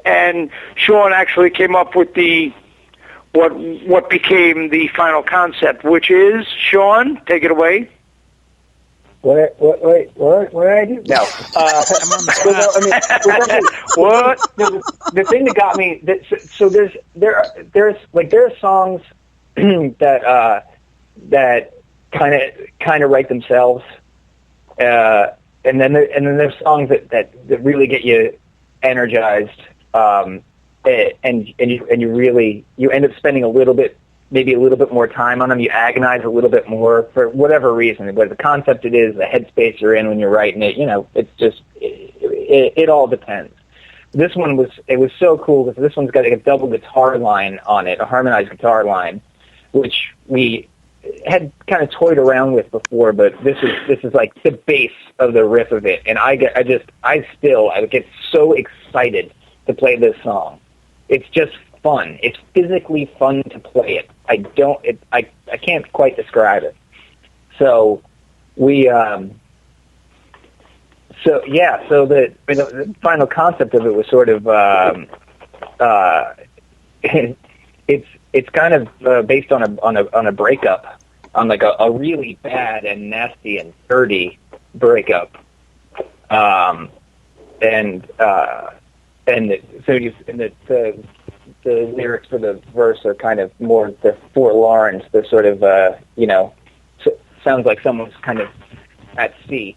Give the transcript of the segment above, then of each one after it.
and Sean actually came up with the what became the final concept, which is, Sean, take it away. What did I do? No. What? The thing that got me, so there are songs that kind of write themselves, and then there's songs that really get you energized, and you end up spending maybe a little bit more time on them. You agonize a little bit more for whatever reason, whether the concept it is, the headspace you're in when you're writing it. It's just it all depends. This one was so cool because this one's got a double guitar line on it, a harmonized guitar line, which we had kind of toyed around with before, but this is like the base of the riff of it, and I get so excited to play this song. It's just fun. It's physically fun to play it. I can't quite describe it. So the final concept of it was sort of it's kind of based on a breakup, on like a really bad and nasty and dirty breakup, and the lyrics for the verse are kind of more the forlorn. They're sort of sounds like someone's kind of at sea.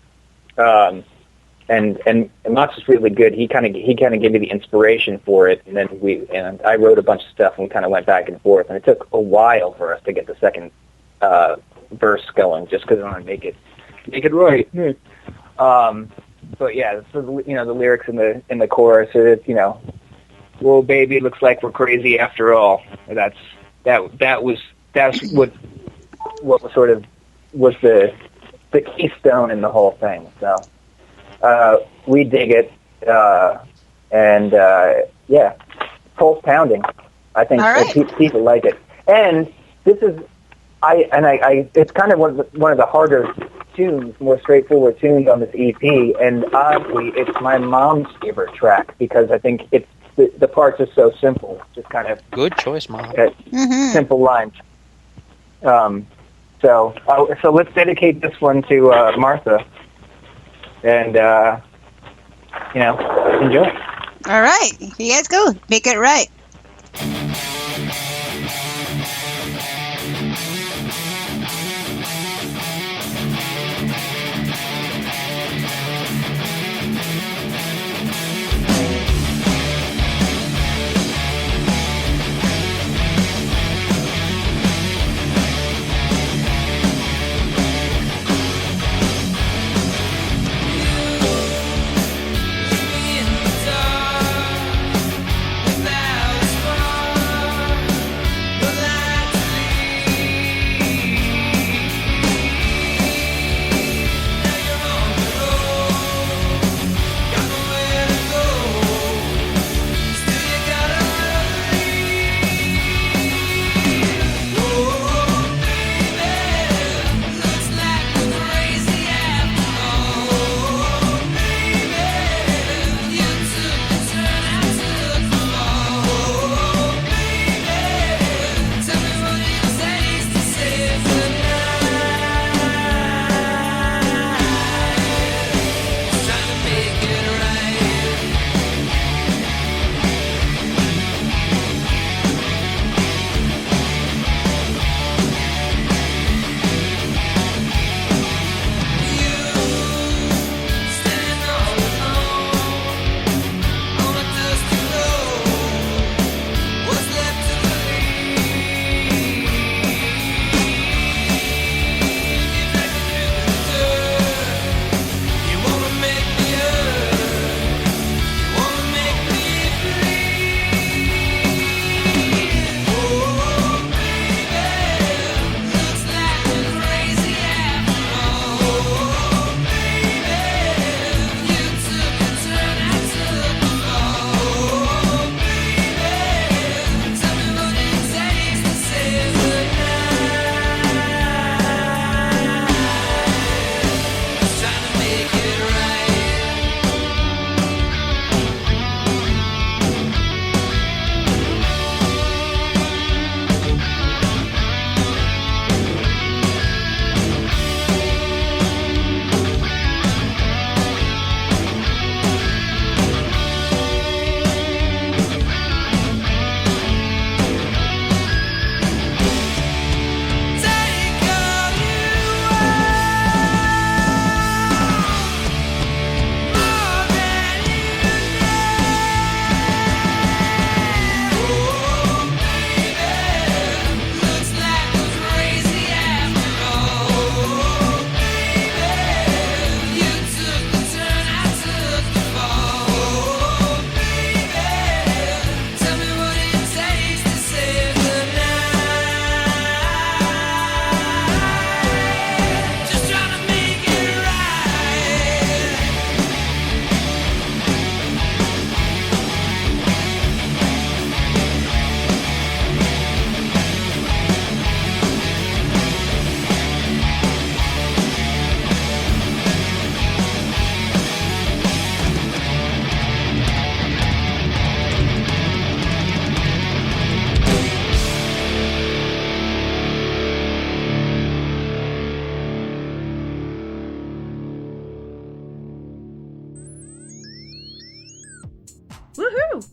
And Mott's is really good. He kind of gave me the inspiration for it, and then I wrote a bunch of stuff, and we kind of went back and forth, and it took a while for us to get the second verse going, just because I want to make it right. But yeah, so the lyrics in the chorus, it's "Whoa, baby, it looks like we're crazy after all." That's what sort of was the keystone in the whole thing. So. We dig it, and pulse pounding. I think people like it, and this is it's kind of one of the harder tunes, more straightforward tunes on this EP, and oddly, it's my mom's favorite track because I think it's the parts are so simple, just kind of good choice, Mom. Simple lines. So let's dedicate this one to Martha. And, enjoy. All right. You guys go. Make it right. Without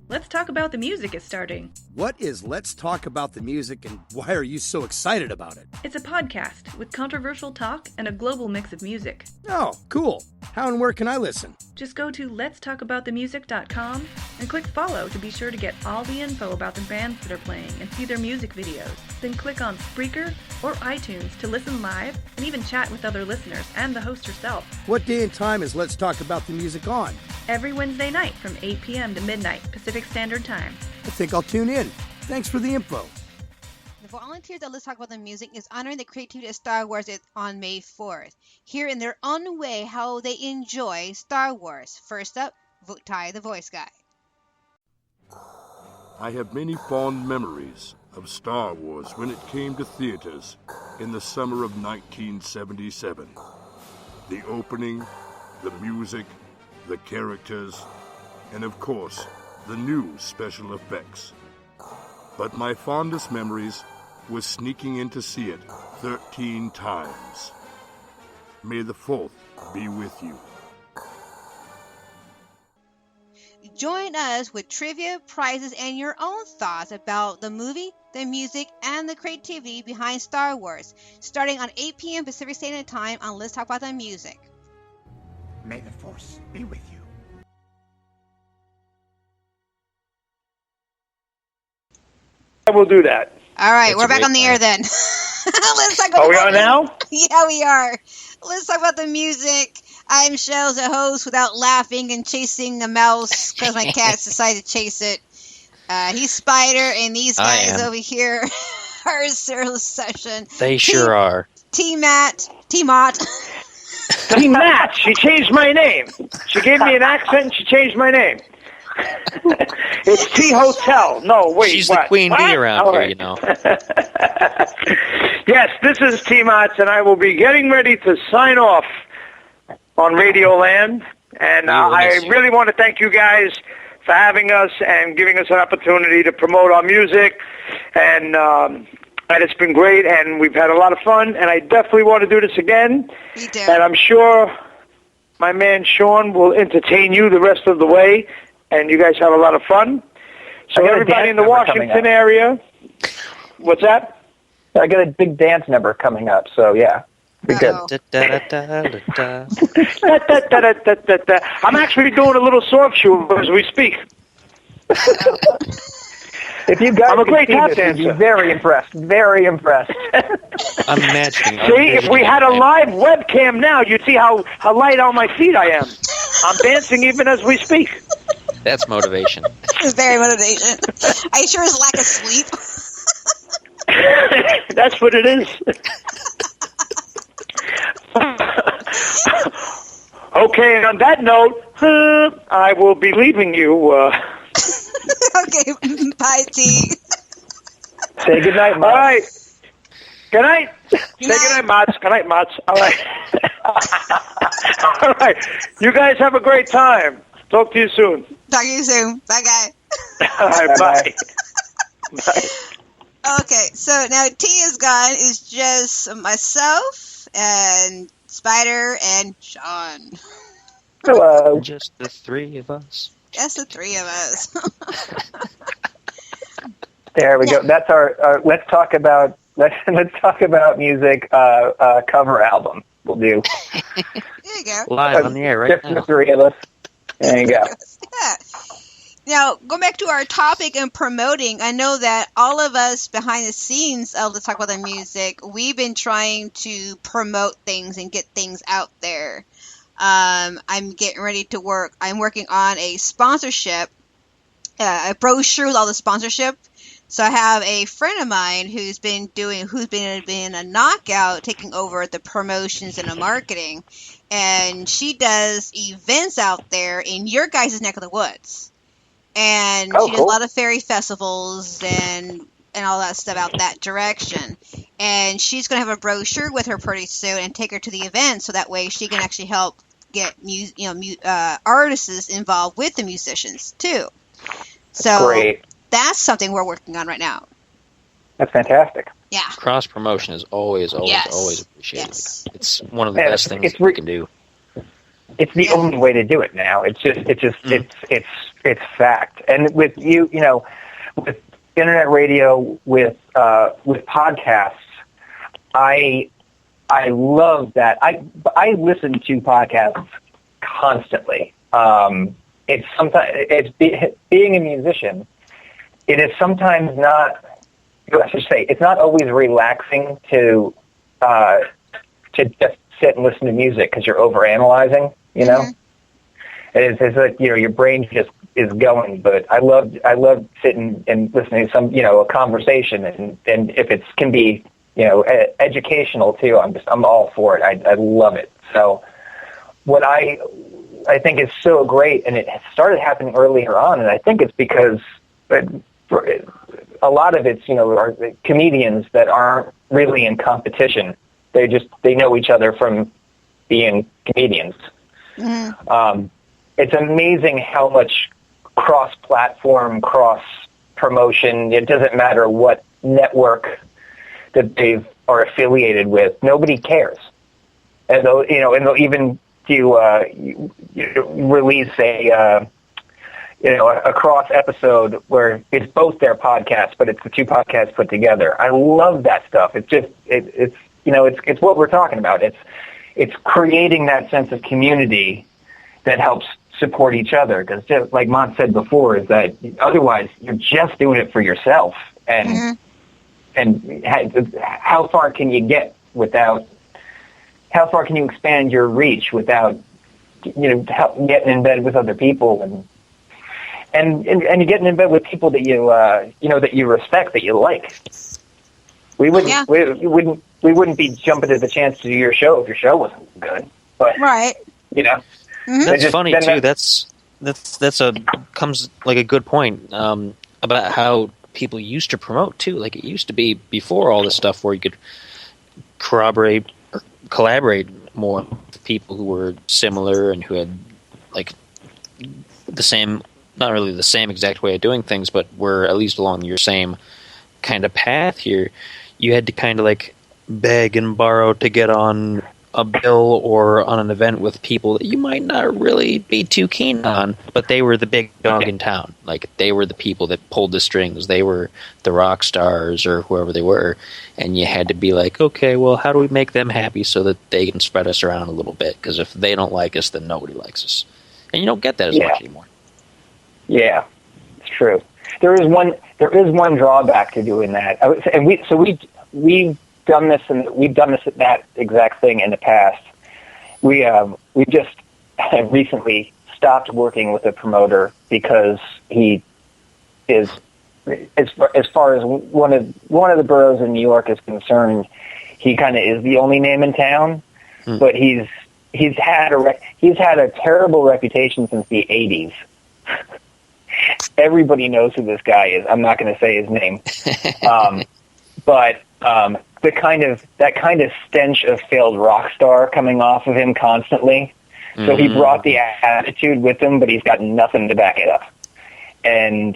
Let's Talk About the Music is starting. What is Let's Talk About the Music, and why are you so excited about it? It's a podcast with controversial talk and a global mix of music. Oh, cool. How and where can I listen? Just go to letstalkaboutthemusic.com and click follow to be sure to get all the info about the bands that are playing and see their music videos. Then click on Spreaker or iTunes to listen live and even chat with other listeners and the host herself. What day and time is Let's Talk About the Music on? Every Wednesday night from 8 p.m. to midnight Pacific Standard Time. I think I'll tune in. Thanks for the info. The volunteers at Let's Talk About the Music is honoring the creativity of Star Wars on May 4th. Hear in their own way how they enjoy Star Wars. First up, Ty, the voice guy. I have many fond memories of Star Wars when it came to theaters in the summer of 1977. The opening, the music, the characters, and of course, the new special effects. But my fondest memories was sneaking in to see it 13 times. May the 4th be with you. Join us with trivia, prizes, and your own thoughts about the movie, the music, and the creativity behind Star Wars, starting on 8 p.m. Pacific Standard Time on Let's Talk About the Music. May the Force be with you. I will do that. All right, That's we're a back great on the air then. Let's talk about Are we on now? Yeah, we are. Let's talk about the music. I'm Shell, the host, without laughing and chasing a mouse because my cats decided to chase it. He's Spider, and these guys over here are Cyril's session. They sure are. T-Mott. T-Matt, she changed my name. She gave me an accent and she changed my name. It's T-Hotel. No, wait, She's what? the queen bee around All here, right. you know. Yes, this is T-Mats, and I will be getting ready to sign off on Radioland. And I really want to thank you guys for having us and giving us an opportunity to promote our music. And it's been great, and we've had a lot of fun, and I definitely want to do this again. Me too. And I'm sure my man Sean will entertain you the rest of the way, and you guys have a lot of fun. So everybody in the Washington area, what's that? I got a big dance number coming up, so yeah. Be good. I'm actually doing a little soft shoe as we speak. If you guys I'm a great tap could see this, you'd be dancer. very impressed. Very impressed. I'm imagining. See, if we had a live webcam now, you'd see how light on my feet I am. I'm dancing even as we speak. That's motivation. It's very motivation. Are you sure it's lack of sleep? That's what it is. Okay, on that note, I will be leaving you. Okay, bye, T. Say goodnight, Mom. All right. Good night. Say good night, Mats. Good night, Mats. All right. All right. You guys have a great time. Talk to you soon. Talk to you soon. Bye, guy. All right, bye. Bye. Okay, so now T is gone. It's just myself and Spider and Sean. Hello. Just the three of us. Just the three of us. There we go. That's our let's talk about music cover album. We'll do. There you go. Live on the air right Just now. the three of us. There you go. Yeah. Now, going back to our topic and promoting, I know that all of us behind the scenes of Let's Talk About the Music, we've been trying to promote things and get things out there. I'm getting ready to work. I'm working on a sponsorship, a brochure with all the sponsorship. So I have a friend of mine who's been a knockout, taking over the promotions and the marketing, and she does events out there in your guys' neck of the woods. And she does a lot of fairy festivals and all that stuff out that direction. And she's going to have a brochure with her pretty soon and take her to the event so that way she can actually help get artists involved with the musicians too. So Great. That's something we're working on right now. That's fantastic. Yeah. Cross promotion is always Yes. appreciated. Yes. It's one of the best things we can do. it's the only way to do it now. It's fact. And with with internet radio, with podcasts, I love that. I listen to podcasts constantly. Being a musician, it is sometimes not. I should say it's not always relaxing to just sit and listen to music because you're overanalyzing. It's like your brain just is going. But I love sitting and listening to some a conversation, and if it can be educational too, I'm all for it. I love it. So what I think is so great, and it started happening earlier on, and I think it's because a lot of it's are comedians that aren't really in competition. They know each other from being comedians. Mm-hmm. It's amazing how much cross-platform, cross-promotion. It doesn't matter what network that they are affiliated with. Nobody cares, and they'll even do release a cross episode where it's both their podcasts, but it's the two podcasts put together. I love that stuff. It's just it's what we're talking about. It's creating that sense of community that helps support each other. Because just like Mont said before, is that otherwise you're just doing it for yourself. And and how far can you get without? How far can you expand your reach without getting in bed with other people and you're getting in bed with people that that you respect, that you like. We wouldn't be jumping at the chance to do your show if your show wasn't good. But right. That's funny too. That's comes like a good point about how people used to promote too. Like it used to be before all this stuff where you could corroborate or collaborate more with people who were similar and who had like the same, not really the same exact way of doing things, but were at least along your same kind of path here. You had to kind of like beg and borrow to get on a bill or on an event with people that you might not really be too keen on, but they were the big dog in town. Like they were the people that pulled the strings. They were the rock stars or whoever they were. And you had to be like, okay, well, how do we make them happy so that they can spread us around a little bit? Because if they don't like us, then nobody likes us. And you don't get that as much anymore. Yeah, it's true. There is one drawback to doing that. And we've done this, and we've done that exact thing in the past. We just recently stopped working with a promoter because he is, as far as one of the boroughs in New York is concerned, he kind of is the only name in town. But he's had a terrible reputation since the '80s. Everybody knows who this guy is. I'm not going to say his name, but that kind of stench of failed rock star coming off of him constantly. So he brought the attitude with him, but he's got nothing to back it up. And